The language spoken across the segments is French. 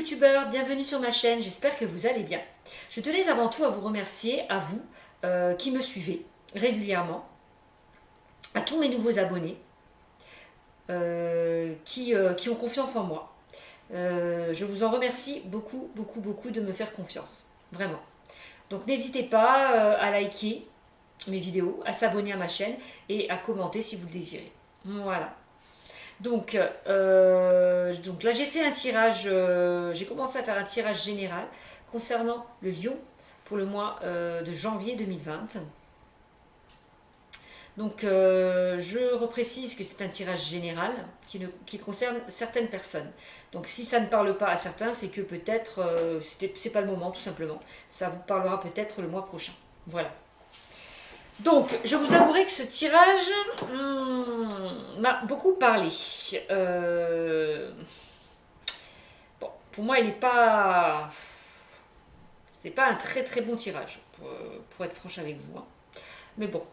youtubeurs, bienvenue sur ma chaîne, j'espère que vous allez bien. Je tenais avant tout à vous remercier, à vous qui me suivez régulièrement, à tous mes nouveaux abonnés qui ont confiance en moi. Je vous en remercie beaucoup, beaucoup, beaucoup de me faire confiance, vraiment. Donc n'hésitez pas à liker mes vidéos, à s'abonner à ma chaîne et à commenter si vous le désirez. Voilà. Donc là j'ai fait un tirage, j'ai commencé à faire un tirage général concernant le lion pour le mois de janvier 2020. Donc je reprécise que c'est un tirage général qui concerne certaines personnes. Donc si ça ne parle pas à certains, c'est que peut-être c'est pas le moment tout simplement. Ça vous parlera peut-être le mois prochain. Voilà. Donc, je vous avouerai que ce tirage m'a beaucoup parlé. Bon, pour moi, il n'est pas... C'est pas un très très bon tirage, pour être franche avec vous. Hein. Mais bon,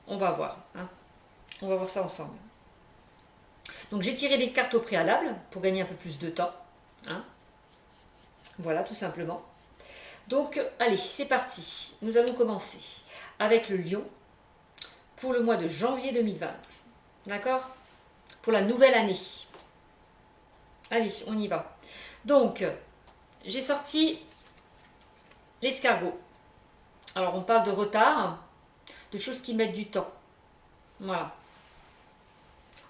on va voir. Hein. On va voir ça ensemble. Donc, j'ai tiré des cartes au préalable pour gagner un peu plus de temps. Hein. Voilà, tout simplement. Donc, allez, c'est parti. Nous allons commencer avec le lion pour le mois de janvier 2020. D'accord? Pour la nouvelle année. Allez, on y va. Donc, j'ai sorti l'escargot. Alors, on parle de retard, de choses qui mettent du temps. Voilà.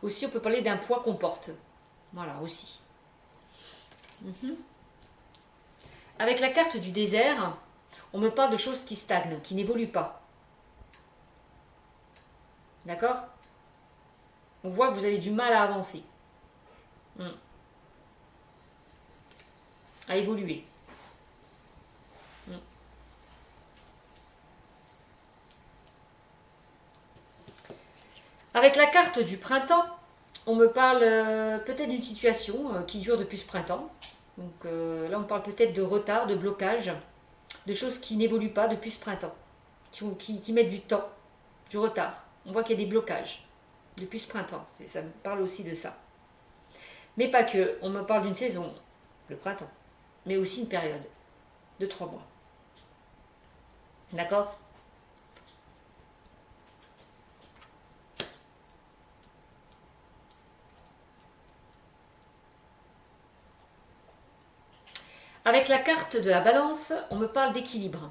Aussi, on peut parler d'un poids qu'on porte. Voilà, aussi. Avec la carte du désert, on me parle de choses qui stagnent, qui n'évoluent pas. D'accord? On voit que vous avez du mal à avancer. À évoluer. Avec la carte du printemps, on me parle peut-être d'une situation qui dure depuis ce printemps. Donc là, on parle peut-être de retard, de blocage, de choses qui n'évoluent pas depuis ce printemps, qui mettent du temps, du retard. On voit qu'il y a des blocages depuis ce printemps. Ça me parle aussi de ça. Mais pas que. On me parle d'une saison, le printemps, mais aussi une période de 3 mois. D'accord? Avec la carte de la balance, on me parle d'équilibre.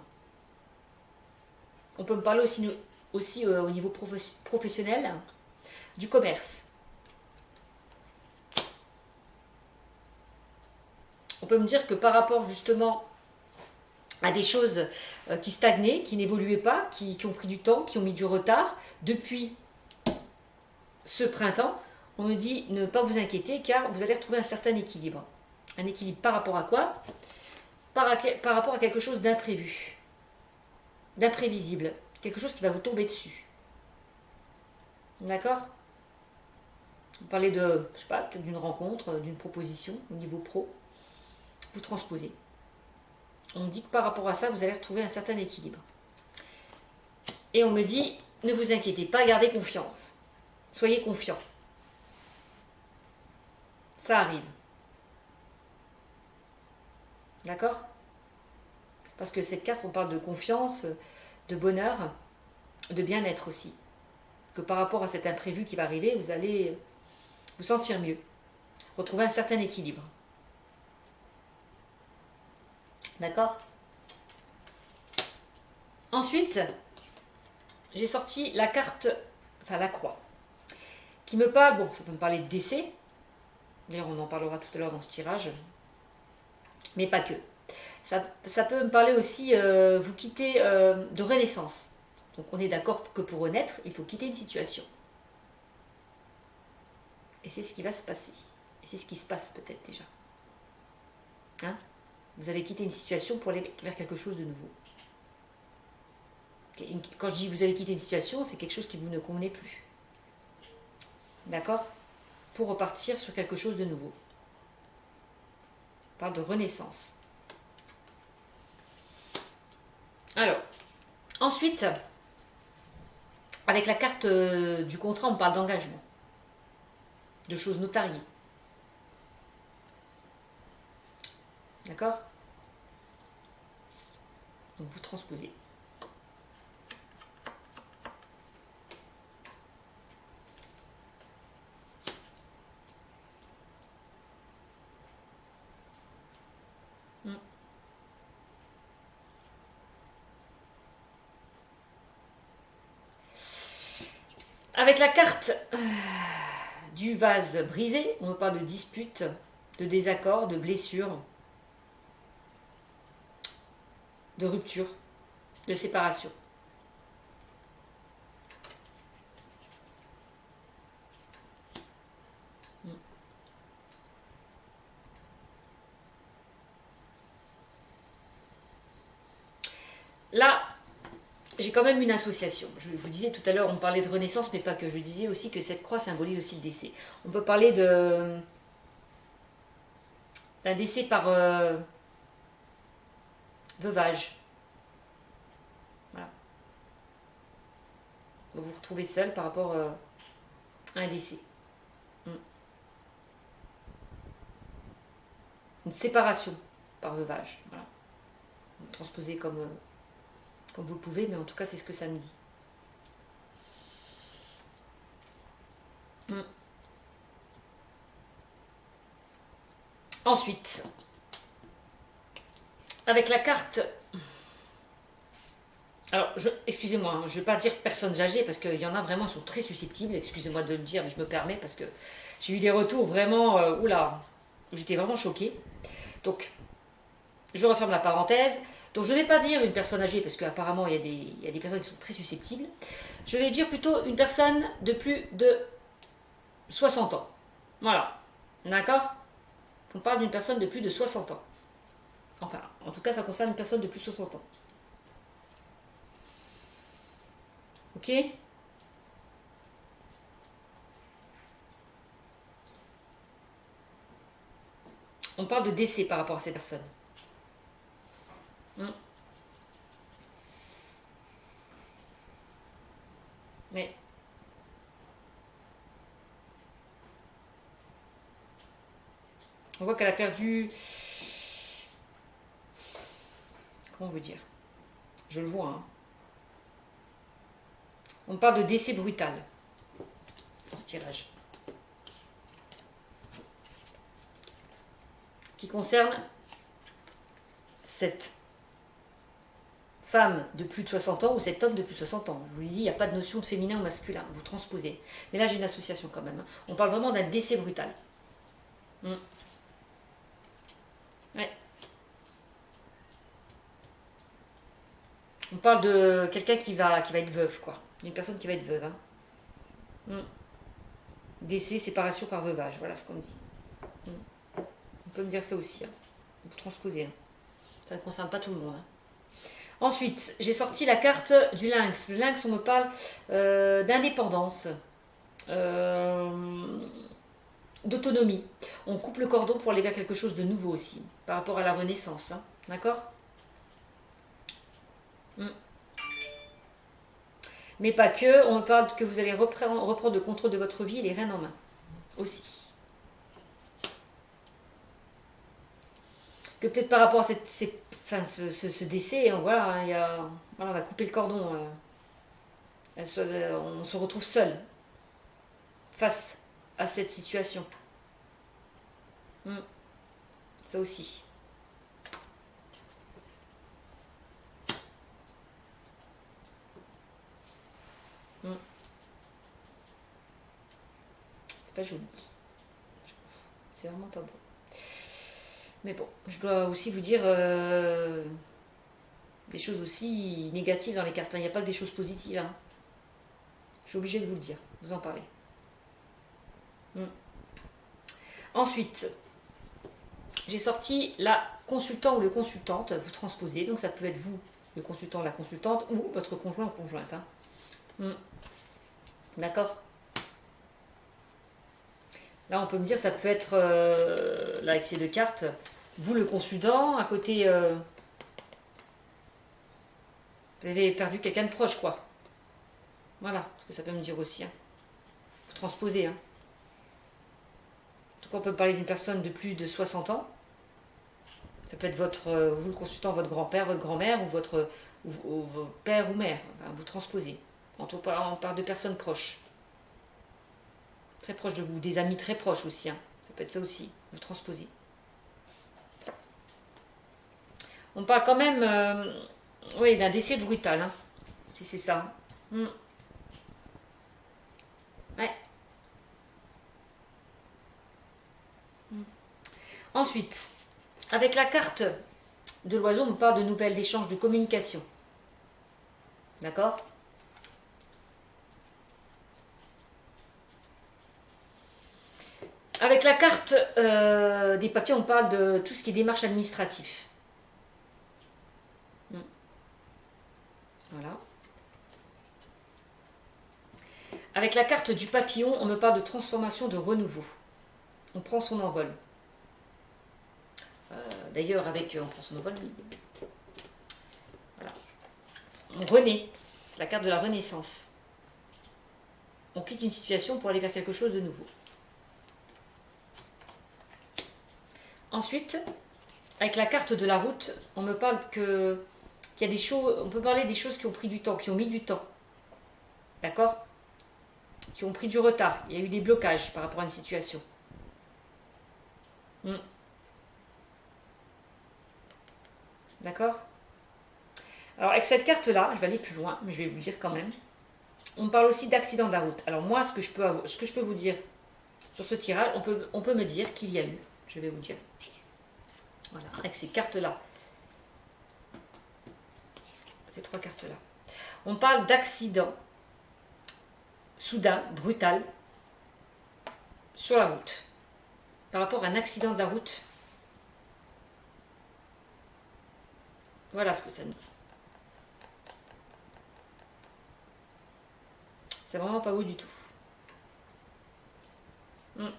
On peut me parler aussi au niveau professionnel, du commerce. On peut me dire que par rapport justement à des choses qui stagnaient, qui n'évoluaient pas, qui ont pris du temps, qui ont mis du retard, depuis ce printemps, on me dit ne pas vous inquiéter car vous allez retrouver un certain équilibre. Un équilibre par rapport à quoi? Par rapport à quelque chose d'imprévu, d'imprévisible, quelque chose qui va vous tomber dessus. D'accord? Vous parlez de, je sais pas, peut-être d'une rencontre, d'une proposition au niveau pro. Vous transposez. On me dit que par rapport à ça, vous allez retrouver un certain équilibre. Et on me dit, ne vous inquiétez pas, gardez confiance. Soyez confiant. Ça arrive. D'accord? Parce que cette carte, on parle de confiance, de bonheur, de bien-être aussi. Que par rapport à cet imprévu qui va arriver, vous allez vous sentir mieux. Retrouver un certain équilibre. D'accord? Ensuite, j'ai sorti la carte, enfin la croix, qui me parle, bon, ça peut me parler de décès, d'ailleurs on en parlera tout à l'heure dans ce tirage, mais pas que. Ça peut me parler aussi, vous quitter de renaissance. Donc on est d'accord que pour renaître, il faut quitter une situation. Et c'est ce qui va se passer. Et c'est ce qui se passe peut-être déjà. Hein? Vous avez quitté une situation pour aller vers quelque chose de nouveau. Quand je dis vous avez quitté une situation, c'est quelque chose qui vous ne convenait plus. D'accord? Pour repartir sur quelque chose de nouveau. On parle de renaissance. Alors, ensuite, avec la carte du contrat, on parle d'engagement, de choses notariées. D'accord? Donc vous transposez. Avec la carte du vase brisé, on parle de dispute, de désaccord, de blessure, de rupture, de séparation. Là, j'ai quand même une association. Je vous disais tout à l'heure, on parlait de renaissance, mais pas que. Je disais aussi que cette croix symbolise aussi le décès. On peut parler d'un décès par veuvage. Voilà. Vous vous retrouvez seul par rapport à un décès. Une séparation par veuvage. Voilà. Vous transposez comme vous le pouvez, mais en tout cas, c'est ce que ça me dit. Ensuite, avec la carte... Alors, excusez-moi, je ne vais pas dire personnes âgées, parce qu'il y en a vraiment qui sont très susceptibles, excusez-moi de le dire, mais je me permets, parce que j'ai eu des retours vraiment... oula, j'étais vraiment choquée. Donc, je referme la parenthèse. Donc, je ne vais pas dire une personne âgée, parce qu'apparemment, il y a des personnes qui sont très susceptibles. Je vais dire plutôt une personne de plus de 60 ans. Voilà. D'accord? On parle d'une personne de plus de 60 ans. Enfin, en tout cas, ça concerne une personne de plus de 60 ans. Ok? On parle de décès par rapport à ces personnes. Mais on voit qu'elle a perdu... Comment vous dire? Je le vois. Hein. On parle de décès brutal dans ce tirage. Qui concerne cette femme de plus de 60 ans ou cet homme de plus de 60 ans. Je vous l'ai dit, il n'y a pas de notion de féminin ou masculin. Vous transposez. Mais là, j'ai une association quand même. On parle vraiment d'un décès brutal. Ouais. On parle de quelqu'un qui va être veuve, quoi. Une personne qui va être veuve. Hein. Décès, séparation par veuvage. Voilà ce qu'on dit. On peut me dire ça aussi. Hein. Vous transposez. Hein. Ça ne concerne pas tout le monde. Hein. Ensuite, j'ai sorti la carte du lynx. Le lynx, on me parle d'indépendance, d'autonomie. On coupe le cordon pour aller vers quelque chose de nouveau aussi, par rapport à la renaissance. Hein. D'accord? Mais pas que, on me parle que vous allez reprendre le contrôle de votre vie et les rênes en main. Aussi. Que peut-être par rapport à ce décès, voilà, on a coupé le cordon. On se retrouve seul face à cette situation. Ça aussi. C'est pas joli. C'est vraiment pas beau. Mais bon, je dois aussi vous dire des choses aussi négatives dans les cartes. Il n'y a pas que des choses positives. Hein. Je suis obligée de vous le dire, vous en parler. Ensuite, j'ai sorti la consultant ou le consultante. Vous transposez, donc ça peut être vous, le consultant, la consultante, ou votre conjoint ou conjointe. Hein. D'accord? Là, on peut me dire, ça peut être, là, avec ces deux cartes, vous le consultant, à côté, vous avez perdu quelqu'un de proche, quoi. Voilà, ce que ça peut me dire aussi. Hein. Vous transposez. Hein. En tout cas, on peut parler d'une personne de plus de 60 ans. Ça peut être vous le consultant, votre grand-père, votre grand-mère, ou votre père ou mère. Enfin, vous transposez. On parle de personnes proches. Très proches de vous. Des amis très proches aussi. Hein. Ça peut être ça aussi. Vous transposez. On parle quand même oui, d'un décès brutal. Hein, si c'est ça. Ouais. Ensuite, avec la carte de l'oiseau, on parle de nouvelles, d'échanges, de communication. D'accord? Avec la carte des papiers, on parle de tout ce qui est démarche administrative. Voilà. Avec la carte du papillon, on me parle de transformation, de renouveau. On prend son envol. D'ailleurs, avec on prend son envol, oui. Voilà. On renaît. C'est la carte de la renaissance. On quitte une situation pour aller vers quelque chose de nouveau. Ensuite, avec la carte de la route, on me parle qu'il y a des choses, on peut parler des choses qui ont pris du temps, qui ont mis du temps. D'accord? Qui ont pris du retard. Il y a eu des blocages par rapport à une situation. D'accord? Alors, avec cette carte-là, je vais aller plus loin, mais je vais vous le dire quand même. On parle aussi d'accident de la route. Alors, moi, ce que je peux vous dire sur ce tirage, on peut me dire qu'il y a eu. Je vais vous dire. Voilà, avec ces cartes-là. Ces trois cartes-là. On parle d'accident soudain, brutal, sur la route. Par rapport à un accident de la route. Voilà ce que ça me dit. C'est vraiment pas beau du tout. Donc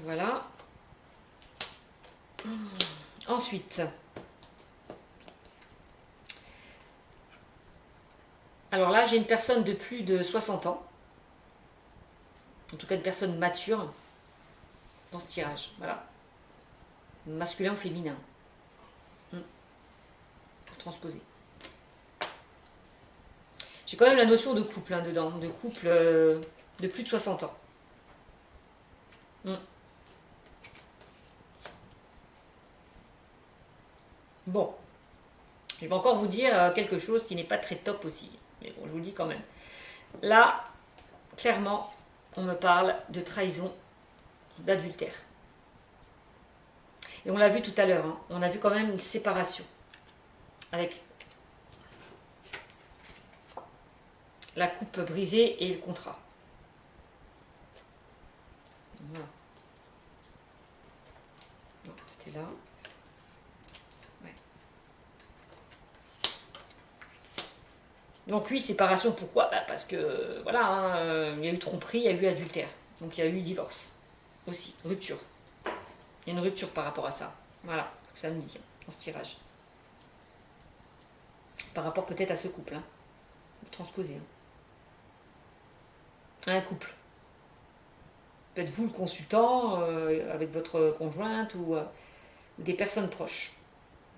voilà. Ensuite. Alors là, j'ai une personne de plus de 60 ans. En tout cas, une personne mature dans ce tirage. Voilà. Masculin ou féminin. Pour transposer. J'ai quand même la notion de couple dedans. De couple de plus de 60 ans. Bon. Je vais encore vous dire quelque chose qui n'est pas très top aussi. Mais bon, je vous le dis quand même. Là, clairement, on me parle de trahison, d'adultère. Et on l'a vu tout à l'heure, hein, on a vu quand même une séparation avec la coupe brisée et le contrat. Voilà. C'était là. Ouais. Donc oui, séparation, pourquoi? Parce que, voilà, hein, il y a eu tromperie, il y a eu adultère. Donc il y a eu divorce aussi, rupture. Il y a une rupture par rapport à ça. Voilà ce que ça me dit dans ce tirage. Par rapport peut-être à ce couple. Hein. Transposé. Hein. Un couple. Peut-être vous le consultant avec votre conjointe ou des personnes proches.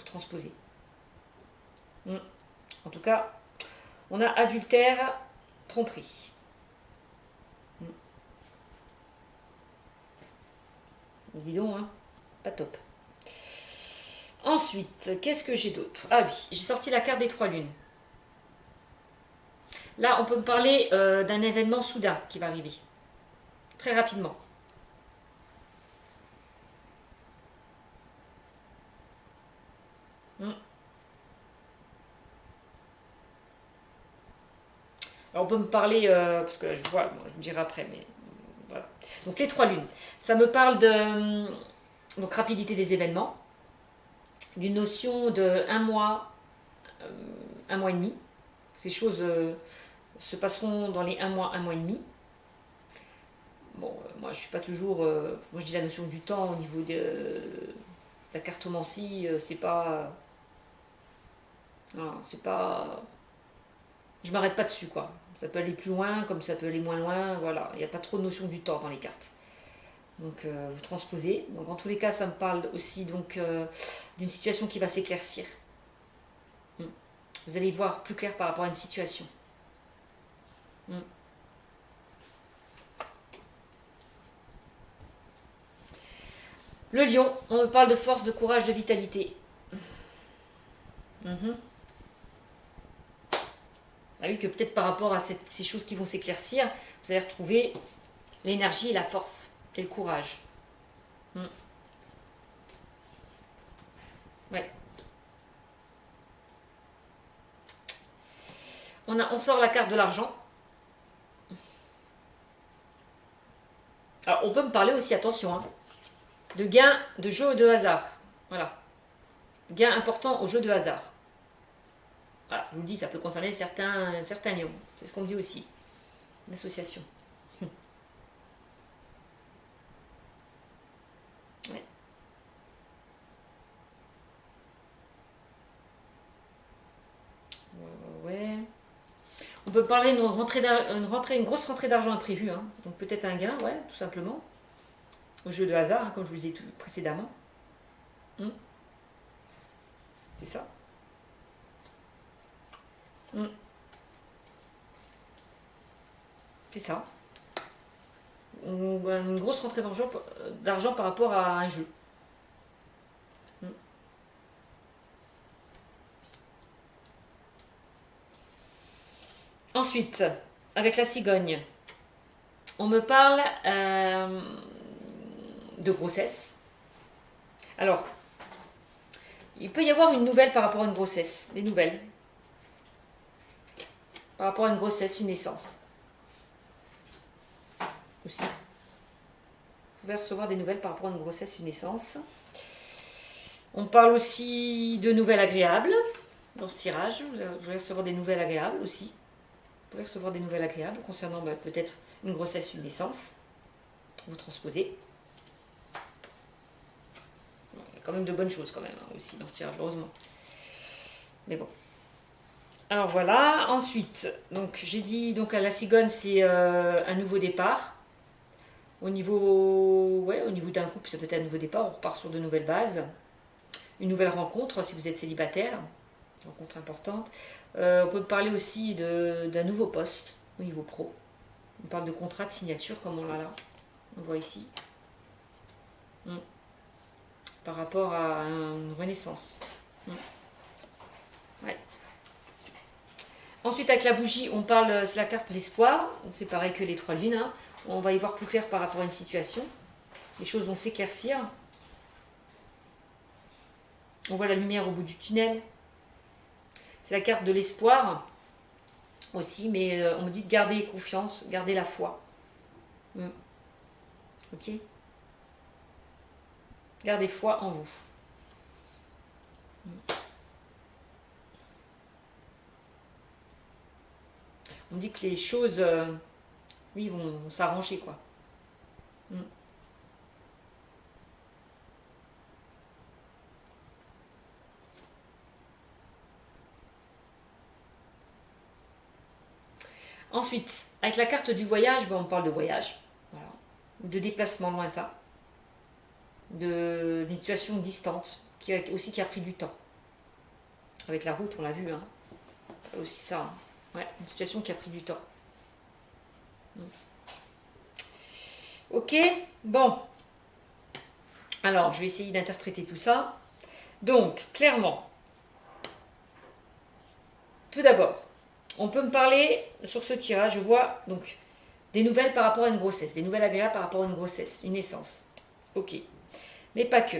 Transposé. En tout cas, on a adultère, tromperie. Dis donc, hein. Pas top. Ensuite, qu'est-ce que j'ai d'autre? Ah oui, j'ai sorti la carte des 3 lunes. Là, on peut me parler d'un événement soudain qui va arriver. Très rapidement. Alors, on peut me parler, parce que là, je vois, je vous dirai après, mais voilà. Donc, les 3 lunes. Ça me parle de donc, rapidité des événements, d'une notion de un mois et demi. Ces choses se passeront dans les un mois et demi. Bon, moi je suis pas toujours. Moi je dis la notion du temps au niveau de la cartomancie, c'est pas. Voilà, c'est pas. Je m'arrête pas dessus quoi. Ça peut aller plus loin comme ça peut aller moins loin. Voilà, il n'y a pas trop de notion du temps dans les cartes. Donc vous transposez. Donc en tous les cas, ça me parle aussi donc d'une situation qui va s'éclaircir. Vous allez y voir plus clair par rapport à une situation. Le lion, on me parle de force, de courage, de vitalité. Ah oui, que peut-être par rapport à ces choses qui vont s'éclaircir, vous allez retrouver l'énergie et la force et le courage. Ouais. On sort la carte de l'argent. Alors, on peut me parler aussi, attention, hein, de gains de jeu de hasard. Voilà. Gain important au jeu de hasard. Voilà, je vous le dis, ça peut concerner certains lions. C'est ce qu'on me dit aussi. L'association. Ouais. Ouais. On peut parler d'une une grosse rentrée d'argent imprévue. Hein. Donc peut-être un gain, ouais, tout simplement. Au jeu de hasard, hein, comme je vous disais précédemment. C'est ça. C'est ça. Une grosse rentrée d'argent par rapport à un jeu. Ensuite, avec la cigogne, on me parle de grossesse. Alors, il peut y avoir une nouvelle par rapport à une grossesse, des nouvelles. Par rapport à une grossesse, une naissance. Aussi. Vous pouvez recevoir des nouvelles par rapport à une grossesse, une naissance. On parle aussi de nouvelles agréables. Dans ce tirage, vous allez recevoir des nouvelles agréables aussi. Vous pouvez recevoir des nouvelles agréables concernant peut-être une grossesse, une naissance. Vous transposez. Il y a quand même de bonnes choses quand même aussi dans ce tirage, heureusement. Mais bon. Alors voilà, ensuite, donc j'ai dit donc à la cigogne c'est un nouveau départ. Au niveau d'un couple, ça peut être un nouveau départ, on repart sur de nouvelles bases. Une nouvelle rencontre si vous êtes célibataire, une rencontre importante. On peut parler aussi d'un nouveau poste au niveau pro. On parle de contrat de signature comme on l'a là. On voit ici. Par rapport à une renaissance. Ouais. Ensuite, avec la bougie, on parle, c'est la carte de l'espoir. C'est pareil que les trois lunes. Hein. On va y voir plus clair par rapport à une situation. Les choses vont s'éclaircir. On voit la lumière au bout du tunnel. C'est la carte de l'espoir aussi, mais on me dit de garder confiance, garder la foi. Ok. Gardez foi en vous. On me dit que les choses, oui, vont s'arranger, quoi. Ensuite, avec la carte du voyage, on parle de voyage, voilà, de déplacement lointain, d'une situation distante, qui a pris du temps. Avec la route, on l'a vu, hein. Aussi ça, hein. Ouais, une situation qui a pris du temps. Ok, bon. Alors, je vais essayer d'interpréter tout ça. Donc, clairement, tout d'abord, on peut me parler sur ce tirage, je vois donc des nouvelles par rapport à une grossesse, des nouvelles agréables par rapport à une grossesse, une naissance. Ok, mais pas que.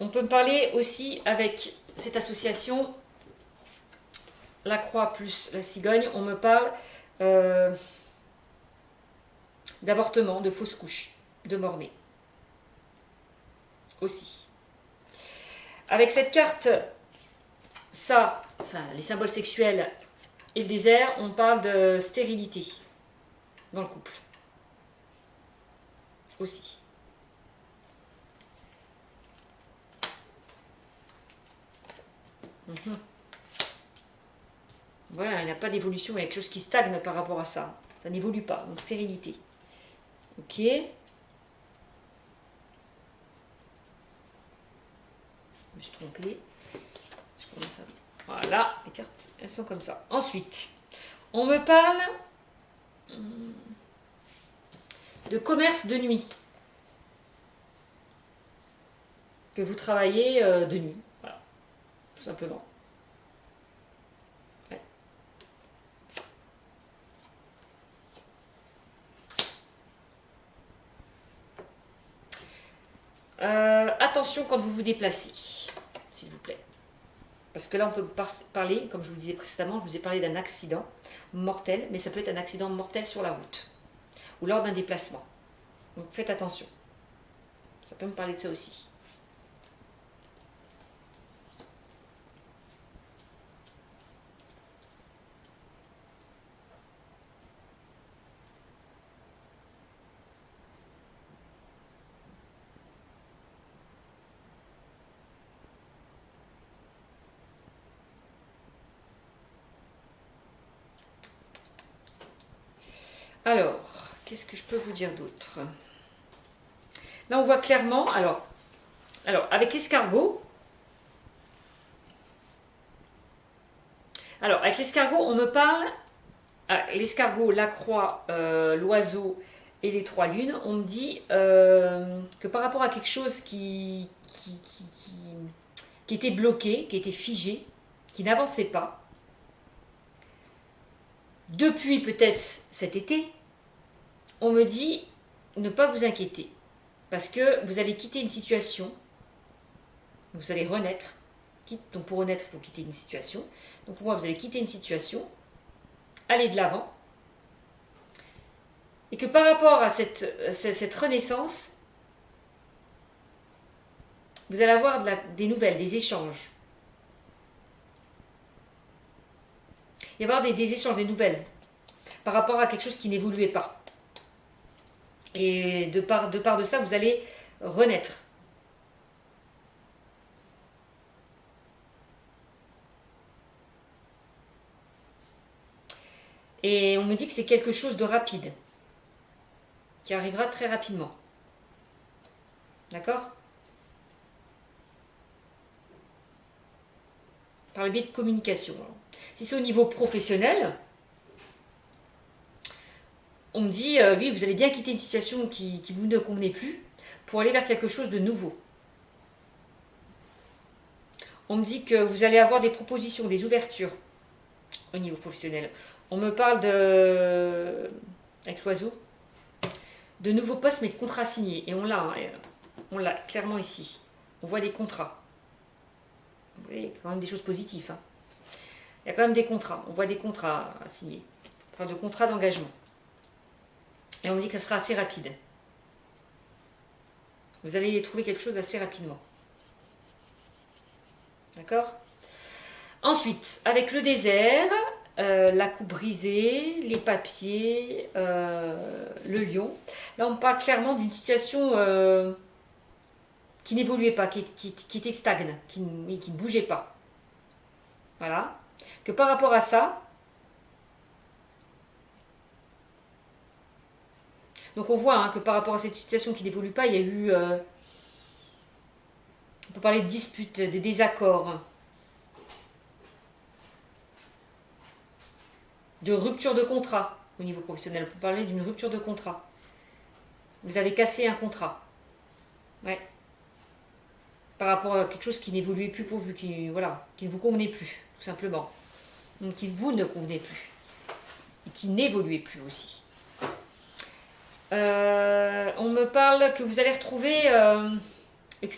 On peut me parler aussi avec cette association, la croix plus la cigogne, on me parle d'avortement, de fausses couches, de mort-née. Aussi. Avec cette carte, ça, enfin les symboles sexuels et le désert, on parle de stérilité dans le couple. Aussi. Voilà, il n'y a pas d'évolution, il y a quelque chose qui stagne par rapport à ça. Ça n'évolue pas, donc stérilité. Ok. me suis trompée. Je commence à... Voilà, les cartes, elles sont comme ça. Ensuite, on me parle de commerce de nuit. Que vous travaillez de nuit. Voilà, tout simplement. Ouais. Attention quand vous vous déplacez, s'il vous plaît. Parce que là, on peut parler, comme je vous le disais précédemment, je vous ai parlé d'un accident mortel, mais ça peut être un accident mortel sur la route ou lors d'un déplacement. Donc faites attention. Ça peut me parler de ça aussi. Alors, qu'est-ce que je peux vous dire d'autre? Là, on voit clairement, alors avec l'escargot, on me parle, l'escargot, la croix, l'oiseau et les trois lunes, on me dit que par rapport à quelque chose qui était bloqué, qui était figé, qui n'avançait pas, depuis peut-être cet été, on me dit ne pas vous inquiéter, parce que vous allez quitter une situation, vous allez renaître. Donc pour renaître, il faut quitter une situation. Donc pour moi, vous allez quitter une situation, aller de l'avant, et que par rapport à cette renaissance, vous allez avoir des nouvelles, des échanges. Il va y avoir des échanges, des nouvelles, par rapport à quelque chose qui n'évoluait pas. Et de part de ça, vous allez renaître. Et on me dit que c'est quelque chose de rapide, qui arrivera très rapidement. D'accord? Par le biais de communication. Si c'est au niveau professionnel, on me dit, oui, vous allez bien quitter une situation qui vous ne convenait plus pour aller vers quelque chose de nouveau. On me dit que vous allez avoir des propositions, des ouvertures au niveau professionnel. On me parle de, avec l'oiseau, de nouveaux postes mais de contrats signés. Et on l'a clairement ici. On voit des contrats. Vous voyez, quand même des choses positives. Hein. Il y a quand même des contrats. On voit des contrats à signer. Enfin, de contrats d'engagement. Et on me dit que ça sera assez rapide. Vous allez trouver quelque chose assez rapidement. D'accord? Ensuite, avec le désert, la coupe brisée, les papiers, le lion. Là, on me parle clairement d'une situation qui n'évoluait pas, qui était stagne, qui ne bougeait pas. Voilà. Que par rapport à ça, donc on voit hein, que par rapport à cette situation qui n'évolue pas, il y a eu, on peut parler de disputes, des désaccords, de rupture de contrat au niveau professionnel. On peut parler d'une rupture de contrat. Vous avez cassé un contrat. Ouais. Par rapport à quelque chose qui n'évoluait plus pour vous, qui ne vous convenait plus, tout simplement. Donc qui vous ne convenait plus. Et qui n'évoluait plus aussi. On me parle que vous allez retrouver et que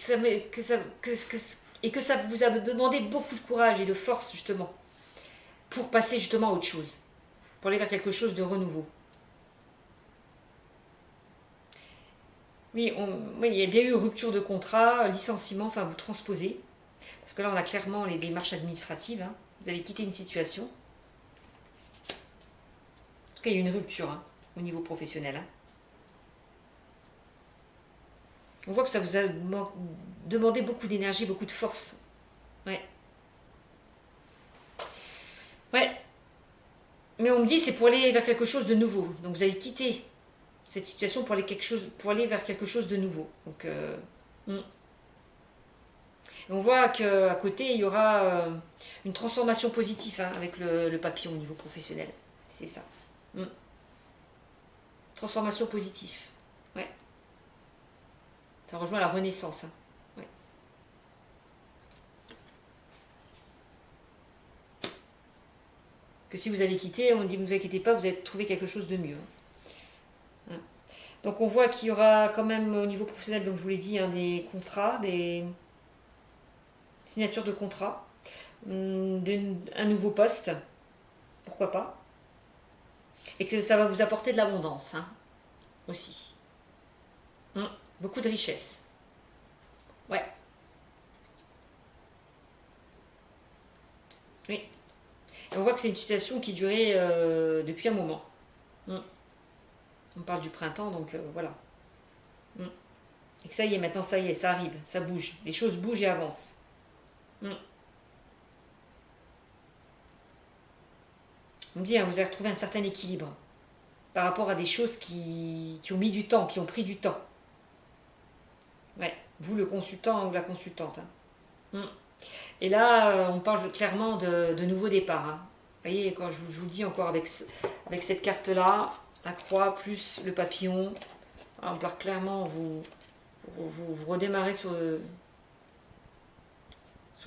ça vous a demandé beaucoup de courage et de force justement pour passer justement à autre chose, pour aller vers quelque chose de renouveau. Oui, il y a bien eu rupture de contrat, licenciement, enfin vous transposez, parce que là on a clairement les démarches administratives, hein. Vous avez quitté une situation. En tout cas il y a eu une rupture hein, au niveau professionnel. Hein. On voit que ça vous a demandé beaucoup d'énergie, beaucoup de force. Ouais. Ouais. Mais on me dit c'est pour aller vers quelque chose de nouveau. Donc vous allez quitter cette situation pour aller vers quelque chose de nouveau. Donc Et on voit qu'à côté, il y aura une transformation positive hein, avec le papillon au niveau professionnel. C'est ça. Mm. Transformation positive. Ouais. Ça rejoint la renaissance. Hein. Ouais. Que si vous avez quitté, on dit ne vous inquiétez pas, vous allez trouver quelque chose de mieux. Hein. Donc on voit qu'il y aura quand même au niveau professionnel, donc je vous l'ai dit, hein, des contrats, des signatures de contrats, un nouveau poste, pourquoi pas. Et que ça va vous apporter de l'abondance hein, aussi. Beaucoup de richesse. Ouais. Oui. Et on voit que c'est une situation qui durait depuis un moment. On parle du printemps, donc voilà. Et que ça y est, maintenant ça y est, ça arrive, ça bouge. Les choses bougent et avancent. On me dit, hein, vous avez retrouvé un certain équilibre par rapport à des choses qui ont mis du temps, qui ont pris du temps. Ouais, vous le consultant ou la consultante. Hein. Et là, on parle clairement de nouveaux départs. Hein. Vous voyez, quand je vous le dis encore avec cette carte-là, la croix plus le papillon, on parle clairement, vous redémarrez sur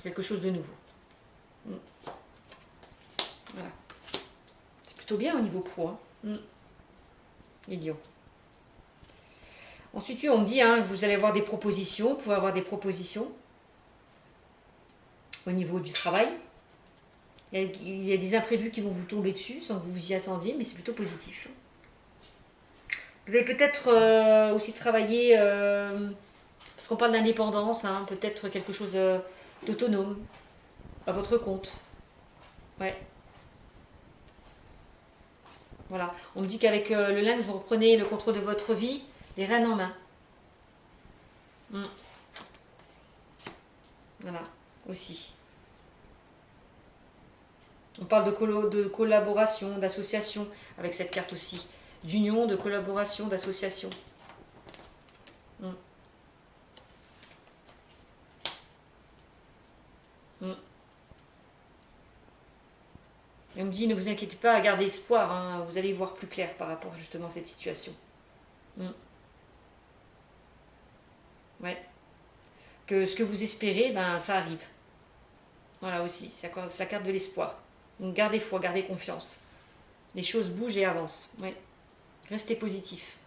quelque chose de nouveau. Voilà. C'est plutôt bien au niveau pro. Hein. Les lions. Ensuite, on me dit, hein, vous allez avoir des propositions, vous pouvez avoir des propositions au niveau du travail. Il y a des imprévus qui vont vous tomber dessus sans que vous vous y attendiez, mais c'est plutôt positif. Vous allez peut-être aussi travailler, parce qu'on parle d'indépendance, hein, peut-être quelque chose d'autonome, à votre compte. Ouais. Voilà. On me dit qu'avec le lynx, vous reprenez le contrôle de votre vie, les rênes en main. Voilà, aussi. On parle de collaboration, d'association avec cette carte aussi. D'union, de collaboration, d'association. Et on me dit, ne vous inquiétez pas, gardez espoir, hein, vous allez y voir plus clair par rapport justement à cette situation. Ouais. Que ce que vous espérez, ben ça arrive. Voilà aussi, c'est la carte de l'espoir. Donc gardez foi, gardez confiance. Les choses bougent et avancent. Ouais. Restez positif.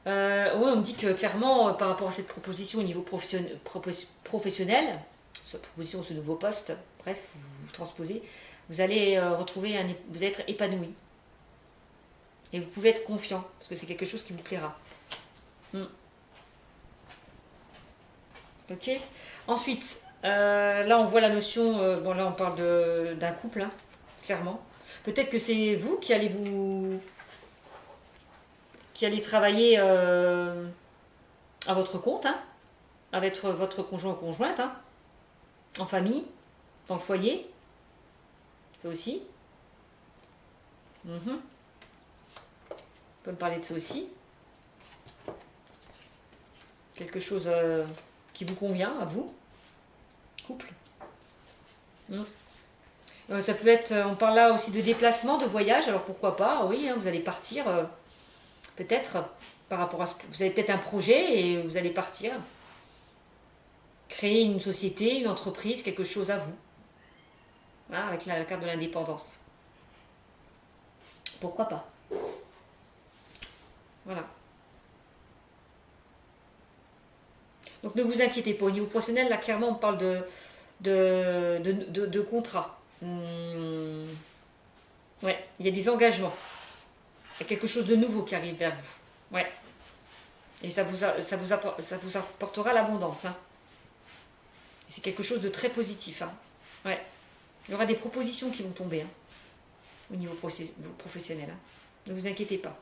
Ouais, on me dit que clairement, par rapport à cette proposition au niveau professionnel, cette proposition, ce nouveau poste, bref, vous transposez, vous allez retrouver vous allez être épanoui. Et vous pouvez être confiant, parce que c'est quelque chose qui vous plaira. Ok. Ensuite, là on voit la notion, bon là on parle d'un couple, hein, clairement. Peut-être que c'est vous qui allez travailler à votre compte, hein, avec votre conjoint ou conjointe, hein, en famille, dans le foyer, ça aussi. On peut me parler de ça aussi. Quelque chose qui vous convient, à vous, couple. Ça peut être, on parle là aussi de déplacement, de voyage, alors pourquoi pas, oui, hein, vous allez partir, peut-être, par rapport à vous avez peut-être un projet et vous allez partir, créer une société, une entreprise, quelque chose à vous, hein, avec la carte de l'indépendance. Pourquoi pas. Voilà. Donc ne vous inquiétez pas, au niveau professionnel, là clairement on parle de contrat. Ouais, il y a des engagements. Il y a quelque chose de nouveau qui arrive vers vous. Ouais. Et ça vous apportera l'abondance. Hein. C'est quelque chose de très positif. Hein. Ouais. Il y aura des propositions qui vont tomber hein, au niveau professionnel. Hein. Ne vous inquiétez pas.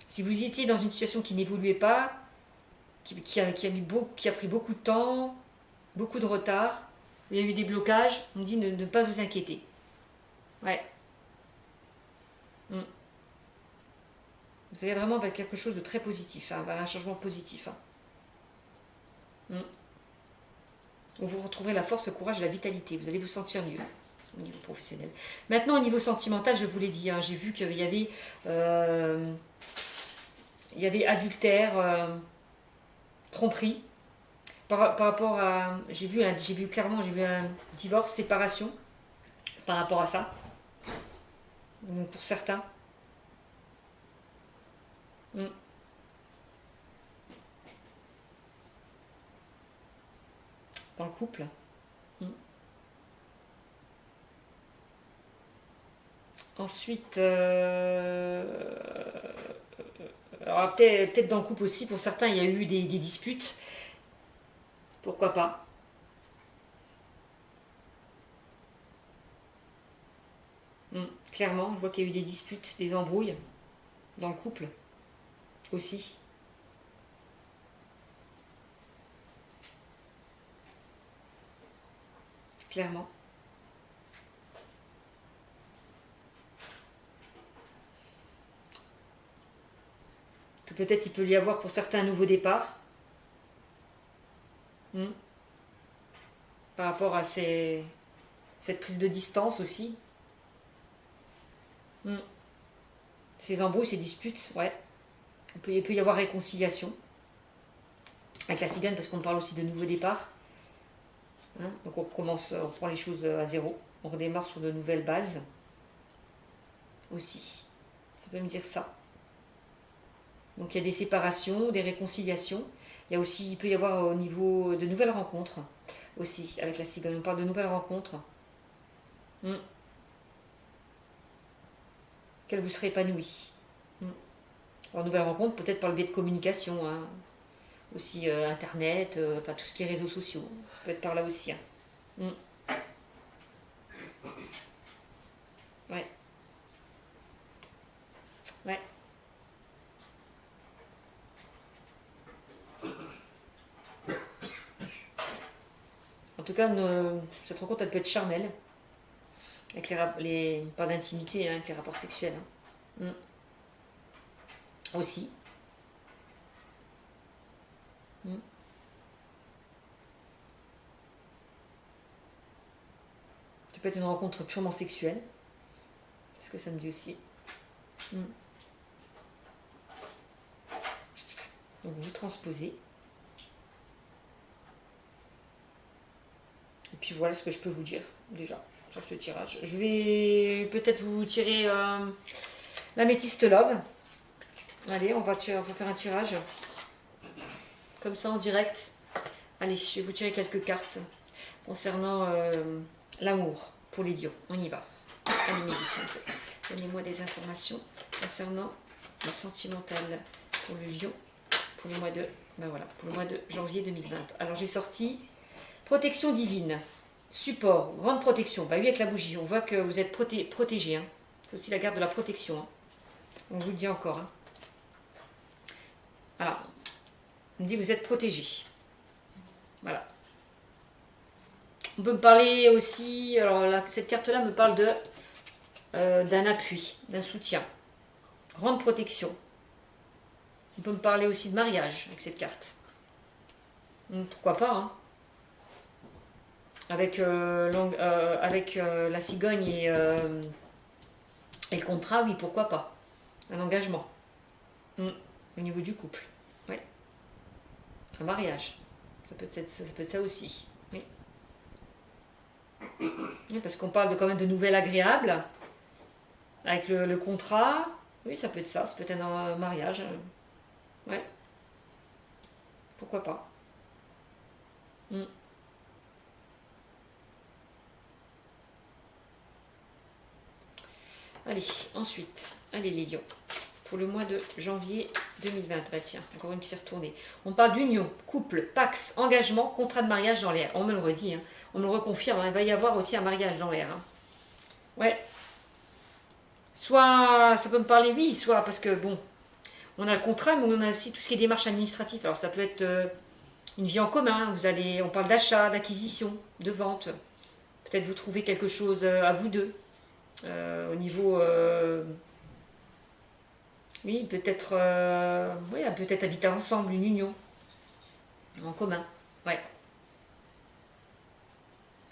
Si vous étiez dans une situation qui n'évoluait pas, qui a pris beaucoup de temps, beaucoup de retard, il y a eu des blocages, on me dit de ne pas vous inquiéter. Ouais. Vous allez vraiment vers quelque chose de très positif, hein, vers un changement positif. Hein. Mm. Vous retrouverez la force, le courage et la vitalité. Vous allez vous sentir mieux au niveau professionnel. Maintenant, au niveau sentimental, je vous l'ai dit, hein, j'ai vu qu'il y avait adultère, tromperie. Par rapport à... J'ai vu clairement, j'ai vu un divorce, séparation par rapport à ça. Donc, pour certains. Mm. Dans le couple. Mm. Ensuite, alors peut-être dans le couple aussi, pour certains, il y a eu des disputes. Pourquoi pas? Mm. Clairement, je vois qu'il y a eu des disputes, des embrouilles dans le couple aussi. Clairement. Que peut-être il peut y avoir pour certains un nouveau départ. Mm. Par rapport à cette prise de distance aussi. Mm. Ces embrouilles, ces disputes, ouais. Il peut y avoir réconciliation avec la cigane parce qu'on parle aussi de nouveau départ. Hein. Donc on recommence, on reprend les choses à zéro. On redémarre sur de nouvelles bases aussi. Ça peut me dire ça. Donc il y a des séparations, des réconciliations. Il peut y avoir au niveau de nouvelles rencontres aussi avec la cigane. On parle de nouvelles rencontres. Mm. Qu'elle vous serait épanouie. Mm. Alors nouvelles rencontres, peut-être par le biais de communication, hein. Aussi internet, enfin tout ce qui est réseaux sociaux. Ça peut être par là aussi. Hein. Mm. Ouais. Ouais. En tout cas, cette rencontre, elle peut être charnelle, avec pas d'intimité, hein, avec les rapports sexuels. Hein. Aussi. Mm. Ça peut être une rencontre purement sexuelle. C'est ce que ça me dit aussi. Mm. Donc vous transposez. Et puis voilà ce que je peux vous dire déjà sur ce tirage. Je vais peut-être vous tirer l'améthyste love. Allez, on va faire un tirage comme ça en direct. Allez, je vais vous tirer quelques cartes concernant l'amour pour les lions. On y va. Allez, médecin, donnez-moi des informations concernant le sentimental pour le lion pour le mois de, pour le mois de janvier 2020. Alors j'ai sorti protection divine, support, grande protection. Bah oui, avec la bougie, on voit que vous êtes protégé. Hein. C'est aussi la garde de la protection. Hein. On vous le dit encore. Hein. Alors, on me dit que vous êtes protégé. Voilà. On peut me parler aussi, alors là, cette carte-là me parle d'un appui, d'un soutien. Grande protection. On peut me parler aussi de mariage avec cette carte. Pourquoi pas, hein. Avec la cigogne et le contrat, oui, pourquoi pas. Un engagement. Au niveau du couple. Oui. Un mariage. Ça peut être ça aussi. Oui. Oui, parce qu'on parle quand même de nouvelles agréables. Avec le contrat. Oui, ça peut être ça. Ça peut être un mariage. Ouais. Pourquoi pas. Allez, ensuite, allez les lions. Pour le mois de janvier 2020. Bah tiens, encore une qui s'est retournée. On parle d'union, couple, pax, engagement, contrat de mariage dans l'air. On me le redit, hein. On me le reconfirme. Hein. Il va y avoir aussi un mariage dans l'air. Hein. Ouais. Soit ça peut me parler, oui, soit parce que bon, on a le contrat, mais on a aussi tout ce qui est démarche administrative. Alors ça peut être une vie en commun. On parle d'achat, d'acquisition, de vente. Peut-être vous trouvez quelque chose à vous deux. Au niveau oui, peut-être habiter ensemble, une union en commun. Ouais.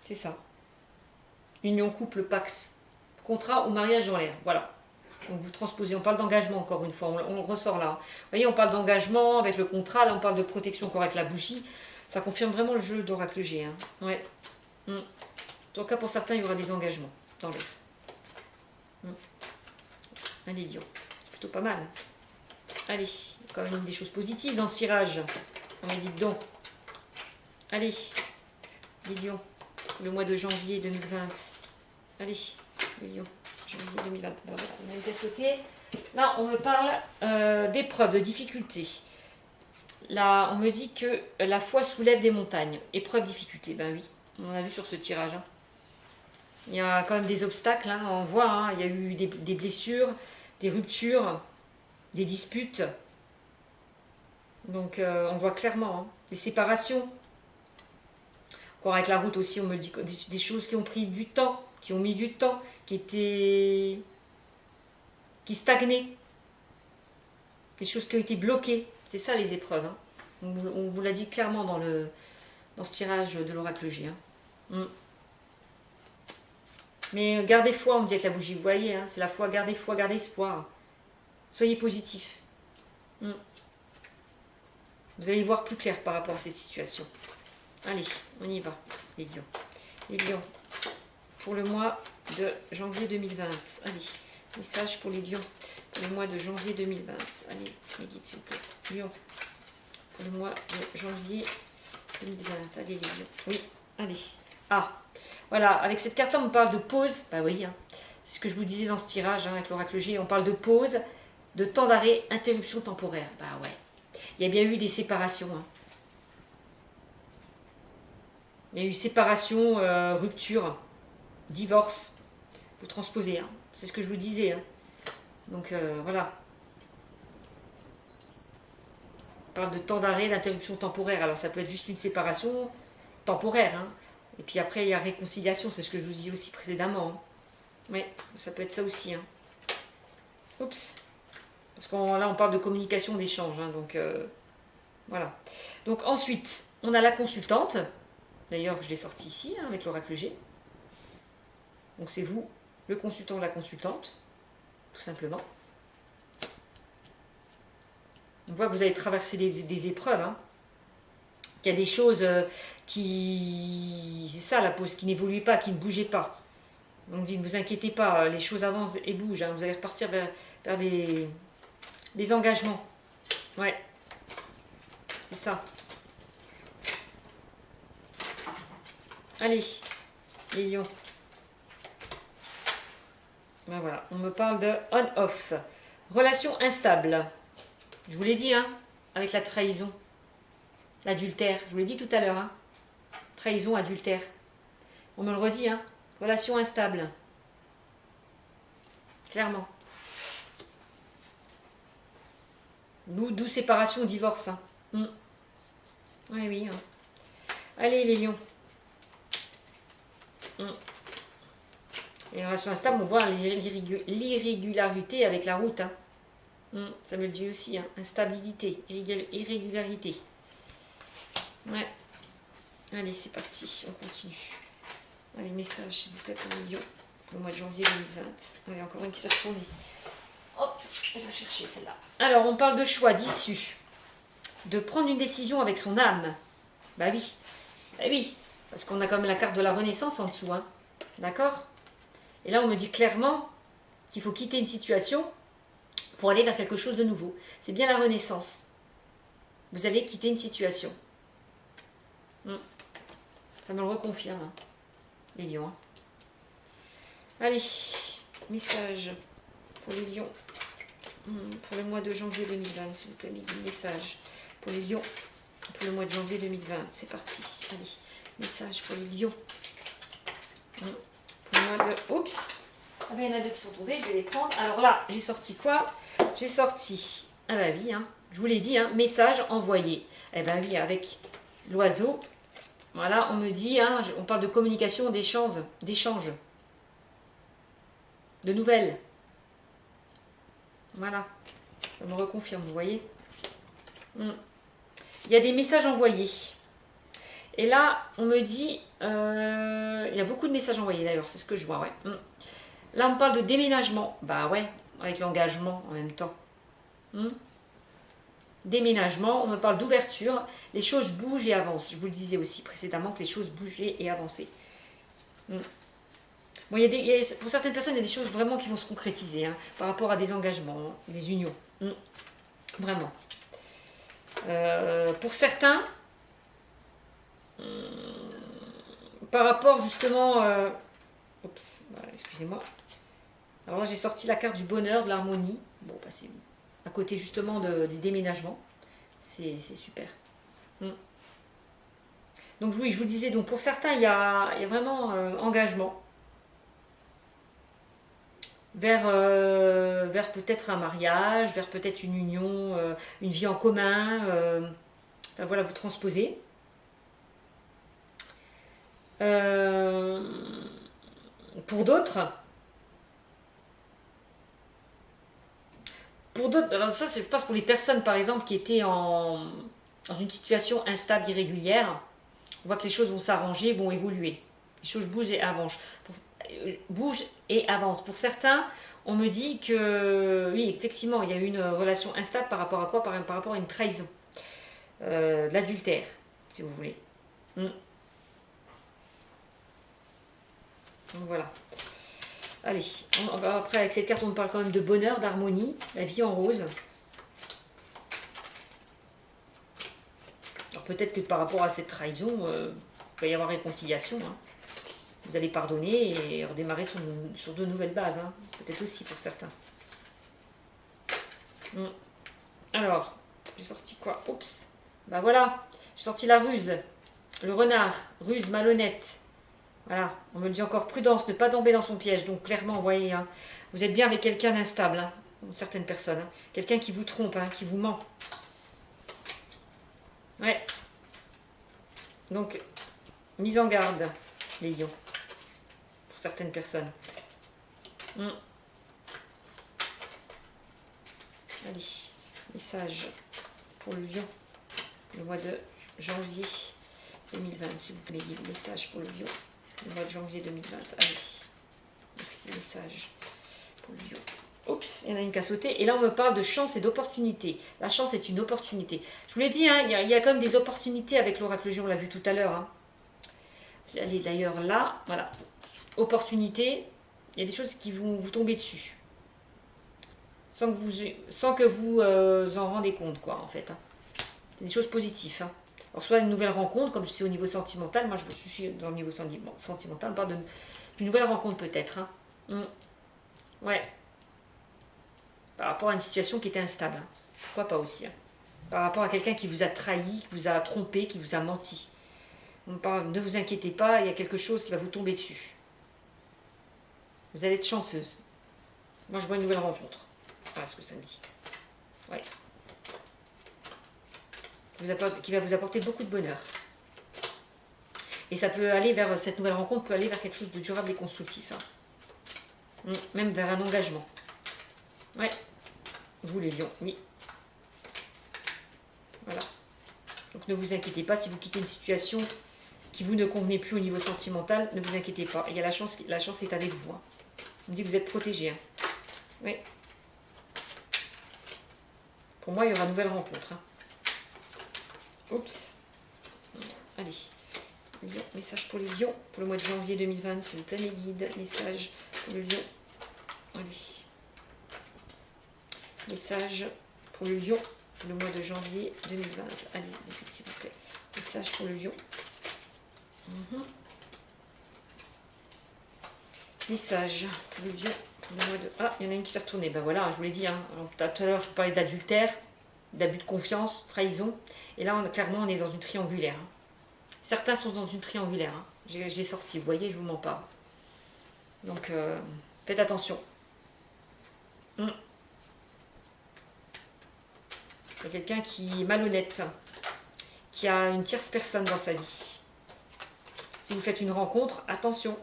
C'est ça. Union, couple, pax. Contrat ou mariage dans l'air. Voilà. Donc vous transposez. On parle d'engagement encore une fois. On ressort là. Vous voyez, on parle d'engagement avec le contrat. Là, on parle de protection encore avec la bougie. Ça confirme vraiment le jeu d'oracle G. Hein. Ouais. En tout cas, pour certains, il y aura des engagements dans l'air. Allez, Lion. C'est plutôt pas mal. Allez, quand même des choses positives dans ce tirage. Mais dites donc. Allez, les lions. Le mois de janvier 2020. Allez, les lions. Janvier 2020. On a une pièce sautée. Là, on me parle d'épreuves, de difficultés. Là, on me dit que la foi soulève des montagnes. Épreuve, difficulté. Ben oui, on a vu sur ce tirage. Hein. Il y a quand même des obstacles. Hein. On voit, hein, il y a eu des blessures, des ruptures, des disputes. Donc, on voit clairement. Hein. Des séparations. Encore avec la route aussi, on me dit des choses qui ont pris du temps, qui ont mis du temps, qui stagnaient. Des choses qui ont été bloquées. C'est ça les épreuves. Hein. On vous l'a dit clairement dans ce tirage de l'oracle G. Hein. Mais gardez foi, on me dit avec la bougie. Vous voyez, hein, c'est la foi, gardez espoir. Soyez positif. Vous allez y voir plus clair par rapport à cette situation. Allez, on y va, les lions. Les lions, pour le mois de janvier 2020. Allez, message pour les lions, pour le mois de janvier 2020. Allez, mes guides, s'il vous plaît. Lions, pour le mois de janvier 2020. Allez, les lions. Oui, allez. Ah, voilà, avec cette carte-là, on parle de pause. Bah oui, hein. C'est ce que je vous disais dans ce tirage, hein, avec l'oracle G. On parle de pause, de temps d'arrêt, interruption temporaire. Bah ouais. Il y a bien eu des séparations, hein. Il y a eu séparation, rupture, divorce. Vous transposez, hein. C'est ce que je vous disais. Hein. Donc voilà. On parle de temps d'arrêt, d'interruption temporaire. Alors ça peut être juste une séparation temporaire. Hein. Et puis après, il y a réconciliation. C'est ce que je vous dis aussi précédemment. Hein. Oui, ça peut être ça aussi. Hein. Oups. Parce que là, on parle de communication, d'échange. Hein. Donc voilà. Donc ensuite, on a la consultante. D'ailleurs, je l'ai sorti ici, hein, avec l'oracle G. Donc c'est vous, le consultant ou la consultante, tout simplement. On voit que vous avez traversé des épreuves. Hein. Qu'il y a des choses qui... C'est ça la pause, qui n'évoluaient pas, qui ne bougeaient pas. Donc dit, ne vous inquiétez pas, les choses avancent et bougent. Hein. Vous allez repartir vers des engagements. Ouais, c'est ça. Allez, les lions. Ben voilà, on me parle de on-off. Relation instable. Je vous l'ai dit, hein, avec la trahison. L'adultère, je vous l'ai dit tout à l'heure. Hein. Trahison, adultère. On me le redit, hein. Relation instable. Clairement. D'où séparation, divorce. Hein. Oui, oui. Hein. Allez, les lions. Les relations instables, on voit l'irrégularité avec la route. Hein. Ça me le dit aussi. Hein. Instabilité, irrégularité. Ouais. Allez, c'est parti. On continue. Allez, message, s'il vous plaît, pour les lions. Pour le mois de janvier 2020. Allez, encore une qui s'est retournée. Hop, je vais chercher celle-là. Alors, on parle de choix, d'issue. De prendre une décision avec son âme. Bah oui. Bah oui. Parce qu'on a quand même la carte de la Renaissance en dessous. Hein. D'accord? Et là, on me dit clairement qu'il faut quitter une situation pour aller vers quelque chose de nouveau. C'est bien la Renaissance. Vous allez quitter une situation. Ça me le reconfirme. Hein. Les lions. Hein. Allez, message pour les lions. Pour le mois de janvier 2020, s'il vous plaît, message pour les lions. Pour le mois de janvier 2020, c'est parti. Allez. Message pour les lions. Pour le mois de... Oups. Ah ben, il y en a deux qui sont tombés, je vais les prendre. Alors là, j'ai sorti quoi? J'ai sorti... Ah ben oui, hein. Je vous l'ai dit, hein. Message envoyé. Eh ben oui, avec l'oiseau. Voilà, on me dit, hein, on parle de communication, d'échange. De nouvelles. Voilà. Ça me reconfirme, vous voyez. Il y a des messages envoyés. Et là, on me dit, il y a beaucoup de messages envoyés d'ailleurs, c'est ce que je vois, ouais. Là, on me parle de déménagement. Bah ouais, avec l'engagement en même temps. Déménagement, on me parle d'ouverture. Les choses bougent et avancent. Je vous le disais aussi précédemment que les choses bougeaient et avançaient. Bon, pour certaines personnes, il y a des choses vraiment qui vont se concrétiser hein, par rapport à des engagements, des unions. Vraiment. Pour certains, par rapport justement... oups, voilà, excusez-moi. Alors là, j'ai sorti la carte du bonheur, de l'harmonie. Bon, bah, c'est à côté justement du déménagement. C'est super. Donc oui, je vous disais, donc pour certains, il y a vraiment engagement vers peut-être un mariage, vers peut-être une union, une vie en commun. Enfin, voilà, vous transposez. Pour d'autres, alors ça se passe pour les personnes par exemple qui étaient dans une situation instable, irrégulière. On voit que les choses vont s'arranger, vont évoluer. Les choses bougent et avancent. Pour certains, on me dit que, oui, effectivement, il y a eu une relation instable par rapport à quoi? Par rapport à une trahison. De l'adultère, si vous voulez. Donc voilà. Allez, après avec cette carte, on parle quand même de bonheur, d'harmonie, la vie en rose. Alors peut-être que par rapport à cette trahison, il va y avoir réconciliation. Hein. Vous allez pardonner et redémarrer sur de nouvelles bases. Hein. Peut-être aussi pour certains. Alors, j'ai sorti quoi? Oups. Bah voilà, j'ai sorti la ruse. Le renard, ruse malhonnête. Voilà, on me le dit encore, prudence, ne pas tomber dans son piège. Donc clairement, vous voyez, hein, vous êtes bien avec quelqu'un d'instable, hein, certaines personnes. Hein, quelqu'un qui vous trompe, hein, qui vous ment. Ouais. Donc, mise en garde, les lions, pour certaines personnes. Allez, message pour le lion, le mois de janvier 2020, s'il vous plaît, message pour le lion. Le mois de janvier 2020. Allez. Merci, message pour le lion. Oups, il y en a une qui a sauté. Et là, on me parle de chance et d'opportunité. La chance est une opportunité. Je vous l'ai dit, hein, il y a quand même des opportunités avec l'oracle Géant, on l'a vu tout à l'heure. Hein. Elle est d'ailleurs là. Voilà. Opportunité. Il y a des choses qui vont vous tomber dessus. Sans que vous en rendez compte, quoi, en fait. Hein. Des choses positives. Hein. Alors, soit une nouvelle rencontre, comme je sais au niveau sentimental, moi je suis dans le niveau sentimental, on parle d'une nouvelle rencontre peut-être. Hein. Ouais. Par rapport à une situation qui était instable. Hein. Pourquoi pas aussi. Hein. Par rapport à quelqu'un qui vous a trahi, qui vous a trompé, qui vous a menti. On parle, ne vous inquiétez pas, il y a quelque chose qui va vous tomber dessus. Vous allez être chanceuse. Moi je vois une nouvelle rencontre. Voilà ce que ça me dit. Ouais. Qui va vous apporter beaucoup de bonheur. Et ça peut aller vers, cette nouvelle rencontre peut aller vers quelque chose de durable et constructif. Hein. Même vers un engagement. Ouais. Vous les lions, oui. Voilà. Donc ne vous inquiétez pas, si vous quittez une situation qui vous ne convenait plus au niveau sentimental, ne vous inquiétez pas. Il y a la chance est avec vous. Hein. On me dit que vous êtes protégé. Hein. Oui. Pour moi, il y aura une nouvelle rencontre. Hein. Oups. Allez. Lion, message pour les lions pour le mois de janvier 2020, s'il vous plaît, mes guides. Message pour le lion. Allez. Message pour le lion pour le mois de janvier 2020. Allez, s'il vous plaît. Message pour le lion. Message pour le lion pour le mois de... Ah, il y en a une qui s'est retournée. Ben voilà, je vous l'ai dit. Hein. Alors, tout à l'heure, je vous parlais d'adultère, d'abus de confiance, trahison. Et là, clairement, on est dans une triangulaire. Hein. Certains sont dans une triangulaire. Hein. J'ai sorti, vous voyez, je vous mens pas. Donc, faites attention. Il y a quelqu'un qui est malhonnête, qui a une tierce personne dans sa vie. Si vous faites une rencontre, attention.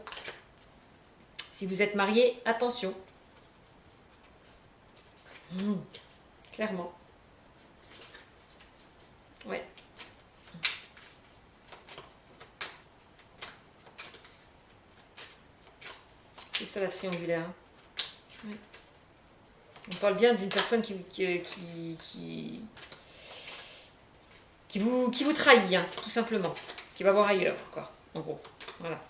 Si vous êtes marié, attention. Clairement. Ouais. ça la triangulaire. Hein. Ouais. On parle bien d'une personne qui vous trahit, hein, tout simplement. Qui va voir ailleurs, quoi, en gros. Voilà.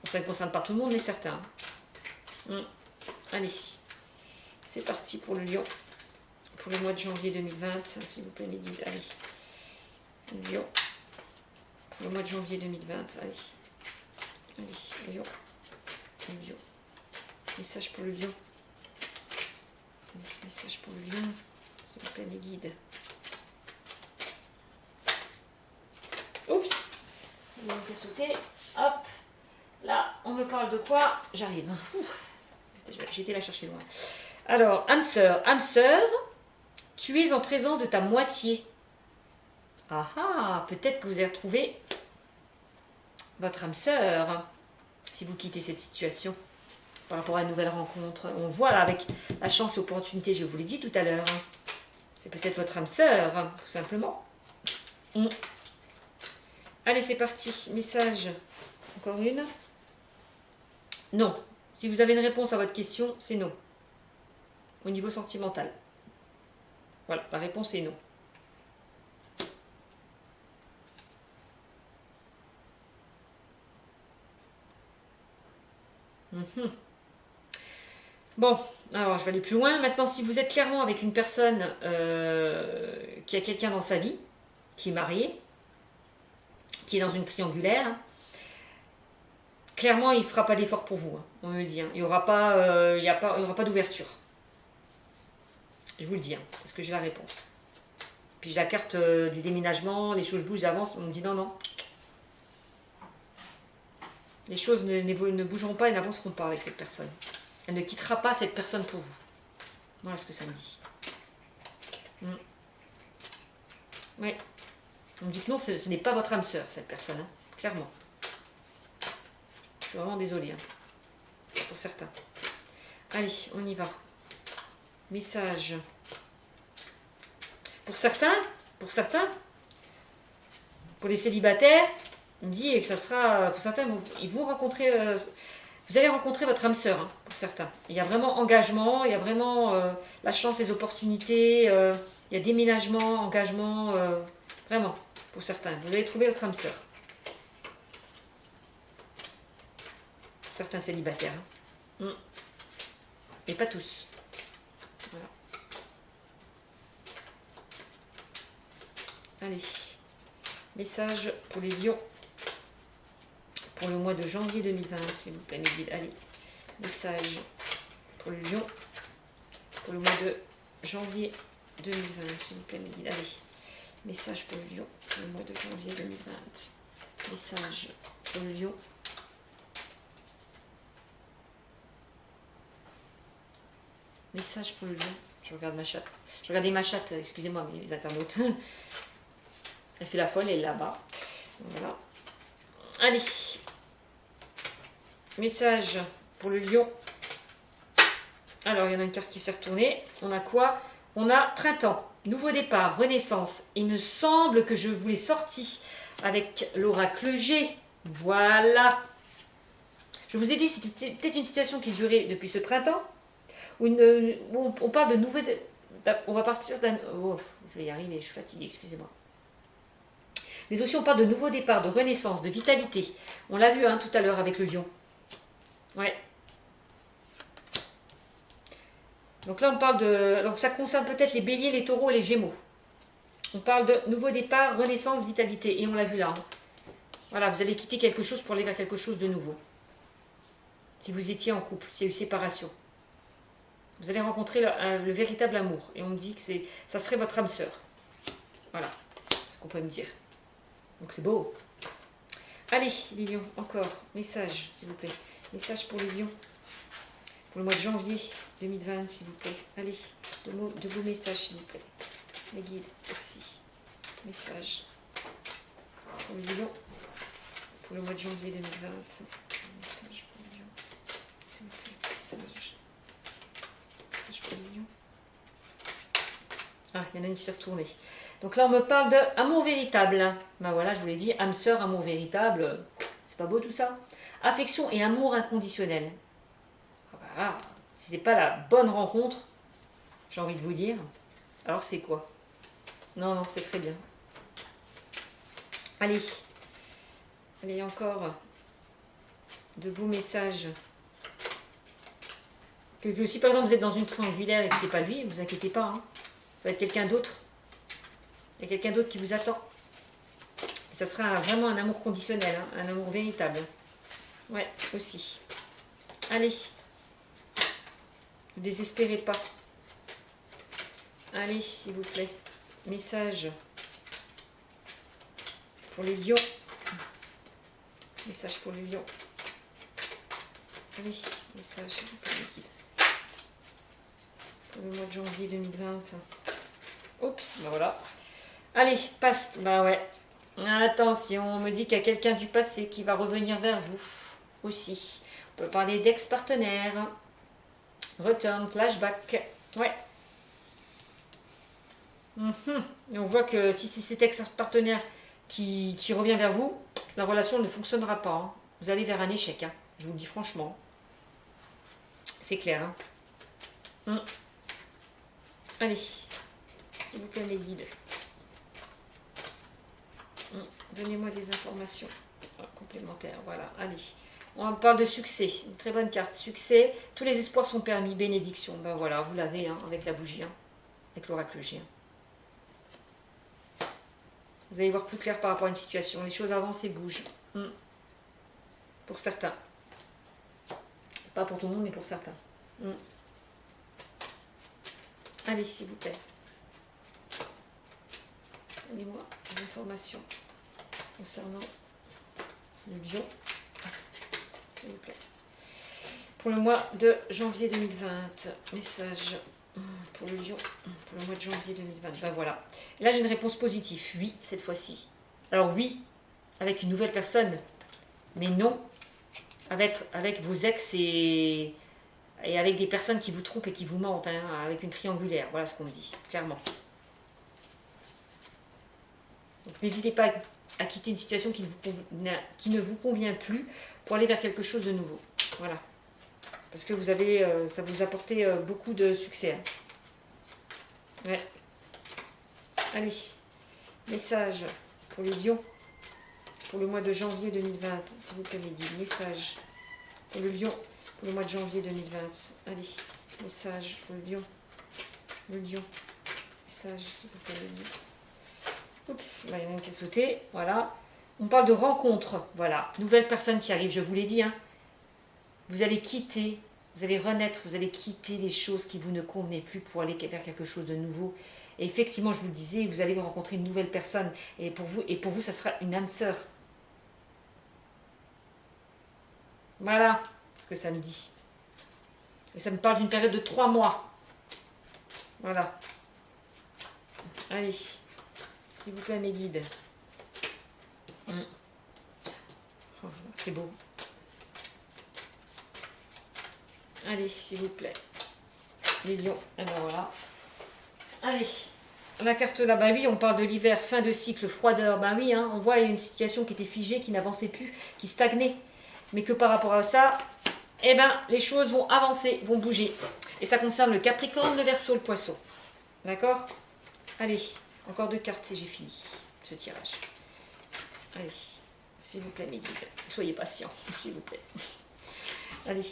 Bon, ça ne concerne pas tout le monde, mais certains. Allez, c'est parti pour le lion. Pour le mois de janvier 2020, s'il vous plaît, mes guides. Allez. Lion. Pour le mois de janvier 2020, allez. Allez, lion. Lion. Message pour le lion. Allez, message pour le lion. S'il vous plaît, mes guides. Oups. Il y a un sauté. Hop. Là, on me parle de quoi? J'arrive. J'ai été la chercher loin. Alors, âme sœur. Âme sœur, tu es en présence de ta moitié. Ah ah, peut-être que vous avez retrouvé votre âme sœur si vous quittez cette situation par rapport à une nouvelle rencontre. On voit là avec la chance et opportunité, je vous l'ai dit tout à l'heure. C'est peut-être votre âme sœur, tout simplement. Allez, c'est parti. Message. Encore une. Non. Si vous avez une réponse à votre question, c'est non. Au niveau sentimental. Voilà, la réponse est non. Bon, alors je vais aller plus loin. Maintenant, si vous êtes clairement avec une personne qui a quelqu'un dans sa vie, qui est marié, qui est dans une triangulaire, clairement, il ne fera pas d'effort pour vous, on me le dit. Il n'y aura pas d'ouverture. Je vous le dis, parce que j'ai la réponse. Puis j'ai la carte du déménagement, les choses bougent, avancent. On me dit non, non. Les choses ne bougeront pas et n'avanceront pas avec cette personne. Elle ne quittera pas cette personne pour vous. Voilà ce que ça me dit. Oui. On me dit que non, ce n'est pas votre âme sœur, cette personne, hein, clairement. Je suis vraiment désolée, pour certains. Allez, on y va. Message. Pour certains, pour les célibataires, on me dit que ça sera, pour certains, ils vont rencontrer, vous allez rencontrer votre âme sœur, pour certains. Il y a vraiment engagement, il y a vraiment la chance, les opportunités, il y a déménagement, engagement, vraiment, pour certains. Vous allez trouver votre âme sœur. Pour certains célibataires. Et pas tous. Voilà. Allez, message pour les lions pour le mois de janvier 2020, s'il vous plaît, mes guides. Allez, message pour le lion pour le mois de janvier 2020, s'il vous plaît, mes guides. Allez, message pour le lion pour le mois de janvier 2020. Message pour le lion. Message pour le lion. Je regarde ma chatte. Je regardais ma chatte, excusez-moi, mais les internautes. Elle fait la folle, elle est là-bas. Voilà. Allez. Message pour le lion. Alors, il y en a une carte qui s'est retournée. On a quoi? On a printemps, nouveau départ, renaissance. Il me semble que je vous l'ai sorti avec l'oracle G. Voilà. Je vous ai dit, c'était peut-être une situation qui durait depuis ce printemps. Où on parle de nouveau... On va partir d'un... Oh, je vais y arriver, je suis fatiguée, excusez-moi. Mais aussi, on parle de nouveau départ, de renaissance, de vitalité. On l'a vu tout à l'heure avec le lion. Ouais. Donc là, on parle de... Donc ça concerne peut-être les béliers, les taureaux et les gémeaux. On parle de nouveau départ, renaissance, vitalité. Et on l'a vu là. Voilà, vous allez quitter quelque chose pour aller vers quelque chose de nouveau. Si vous étiez en couple, s'il y a eu séparation. Vous allez rencontrer le véritable amour. Et on me dit que ça serait votre âme sœur. Voilà ce qu'on peut me dire. Donc c'est beau. Allez, les lions, encore. Message, s'il vous plaît. Message pour les lions. Pour le mois de janvier 2020, s'il vous plaît. Allez, de vos messages, s'il vous plaît. Les guides, merci. Message pour les lions. Pour le mois de janvier 2020. Message pour les lions. S'il vous plaît. Message. Ah, il y en a une qui s'est retournée. Donc là, on me parle de amour véritable. Ben voilà, je vous l'ai dit, âme sœur, amour véritable. C'est pas beau tout ça? Affection et amour inconditionnel. Ah bah, si c'est pas la bonne rencontre, j'ai envie de vous dire, alors c'est quoi? Non, non, c'est très bien. Allez. Allez, encore de beaux messages. Que si par exemple vous êtes dans une triangulaire et que c'est pas lui, ne vous inquiétez pas. Hein. Ça va être quelqu'un d'autre. Il y a quelqu'un d'autre qui vous attend. Et ça sera vraiment un amour conditionnel, hein, un amour véritable. Ouais, aussi. Allez. Ne désespérez pas. Allez, s'il vous plaît. Message pour les lions. Message pour les lions. Allez, message pour les guides. Pour le mois de janvier 2020. Oups, bah voilà. Allez, passe. Bah ouais. Attention, on me dit qu'il y a quelqu'un du passé qui va revenir vers vous aussi. On peut parler d'ex-partenaire. Return, flashback. Ouais. Et on voit que si c'est cet ex-partenaire qui revient vers vous, la relation ne fonctionnera pas. Hein. Vous allez vers un échec. Hein. Je vous le dis franchement. C'est clair. Hein. Allez. S'il vous plaît, mes guides. Donnez-moi des informations complémentaires. Voilà, allez. On parle de succès. Une très bonne carte. Succès. Tous les espoirs sont permis. Bénédiction. Ben voilà, vous l'avez hein, avec la bougie. Hein, avec l'oracle G. Vous allez voir plus clair par rapport à une situation. Les choses avancent et bougent. Pour certains. Pas pour tout le monde, mais pour certains. Allez, s'il vous plaît. Donnez-moi des informations concernant le lion. S'il vous plaît. Pour le mois de janvier 2020. Message pour le lion. Pour le mois de janvier 2020. Ben voilà. Et là, j'ai une réponse positive. Oui, cette fois-ci. Alors oui, avec une nouvelle personne. Mais non, avec vos ex et avec des personnes qui vous trompent et qui vous mentent. Hein, avec une triangulaire. Voilà ce qu'on me dit, clairement. Donc n'hésitez pas à quitter une situation qui ne vous convient plus pour aller vers quelque chose de nouveau. Voilà. Parce que vous avez, ça vous apportait beaucoup de succès. Hein. Ouais. Allez. Message pour les lions. Pour le mois de janvier 2020. S'il vous plaît, mes guides. Message pour le lion. Pour le mois de janvier 2020. Allez. Message pour le lion. Le lion. Message, s'il vous plaît, mes guides. Oups, là, il y en a une qui a sauté. Voilà. On parle de rencontre. Voilà. Nouvelle personne qui arrive, je vous l'ai dit. Hein. Vous allez quitter, vous allez renaître, vous allez quitter les choses qui vous ne convenaient plus pour aller vers quelque chose de nouveau. Et effectivement, je vous le disais, vous allez rencontrer une nouvelle personne. Et pour vous, ça sera une âme sœur. Voilà ce que ça me dit. Et ça me parle d'une période de 3 mois. Voilà. Allez. S'il vous plaît, mes guides. Oh, c'est beau. Allez, s'il vous plaît. Les lions. Et ben voilà. Allez. La carte là, bah oui, on parle de l'hiver, fin de cycle, froideur. Bah oui, hein, on voit une situation qui était figée, qui n'avançait plus, qui stagnait. Mais que par rapport à ça, eh ben, les choses vont avancer, vont bouger. Et ça concerne le Capricorne, le Verseau, le Poisson. D'accord? Allez. Encore 2 cartes et j'ai fini ce tirage. Allez, s'il vous plaît, mes guides. Soyez patients, s'il vous plaît. Allez,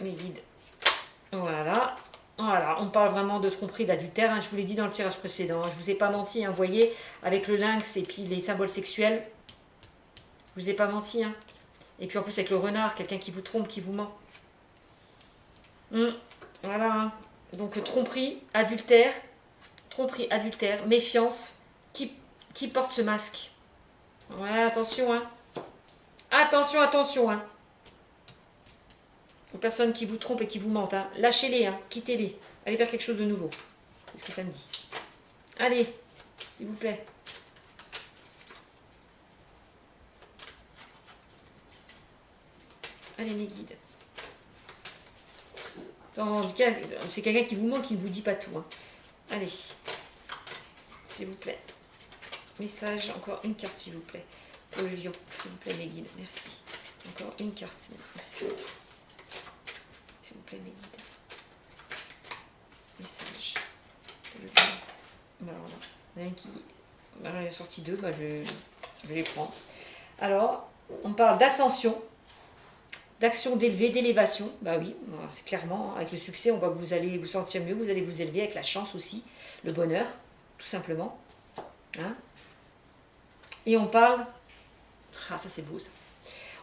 mes guides. Voilà. Voilà, on parle vraiment de tromperie, d'adultère. Hein. Je vous l'ai dit dans le tirage précédent. Hein. Je ne vous ai pas menti, hein. Vous voyez, avec le lynx et puis les symboles sexuels. Je ne vous ai pas menti. Hein. Et puis en plus avec le renard, quelqu'un qui vous trompe, qui vous ment. Voilà. Hein. Donc tromperie, adultère. Tromperie, adultère, méfiance, qui porte ce masque. Ouais, attention, hein. Attention, attention, hein. Aux personnes qui vous trompent et qui vous mentent, hein. Lâchez-les, hein. Quittez-les. Allez faire quelque chose de nouveau. C'est ce que ça me dit. Allez, s'il vous plaît. Allez, mes guides. En tout cas, c'est quelqu'un qui vous ment, qui ne vous dit pas tout, hein. Allez. S'il vous plaît. Message, encore une carte, s'il vous plaît. Pour le lion, s'il vous plaît, mes guides. Merci. Encore une carte. Merci. S'il vous plaît, mes guides. Message. Bah, voilà. Il y en a une qui... Bah, j'en ai sorti deux, bah, je les prends. Alors, on parle d'ascension, d'action d'élever, d'élévation. Bah oui, c'est clairement, avec le succès, on voit que vous allez vous sentir mieux, vous allez vous élever avec la chance aussi, le bonheur, tout simplement. Hein? Et on parle... Ah, ça c'est beau ça.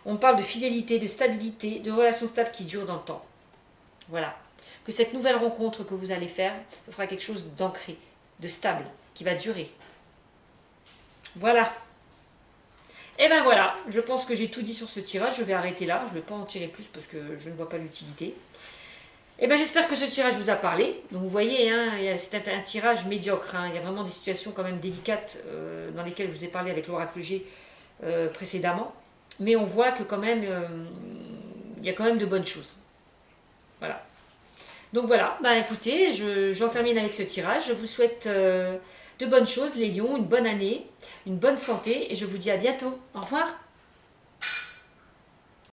On parle de fidélité, de stabilité, de relations stables qui durent dans le temps. Voilà. Que cette nouvelle rencontre que vous allez faire, ce sera quelque chose d'ancré, de stable, qui va durer. Voilà. Et ben voilà, je pense que j'ai tout dit sur ce tirage. Je vais arrêter là. Je ne vais pas en tirer plus parce que je ne vois pas l'utilité. Et ben j'espère que ce tirage vous a parlé. Donc vous voyez, hein, c'est un tirage médiocre. Hein. Il y a vraiment des situations quand même délicates dans lesquelles je vous ai parlé avec l'oracle G précédemment. Mais on voit que quand même, il y a quand même de bonnes choses. Voilà. Donc voilà, bah écoutez, j'en termine avec ce tirage. Je vous souhaite de bonnes choses, les lions, une bonne année, une bonne santé et je vous dis à bientôt. Au revoir.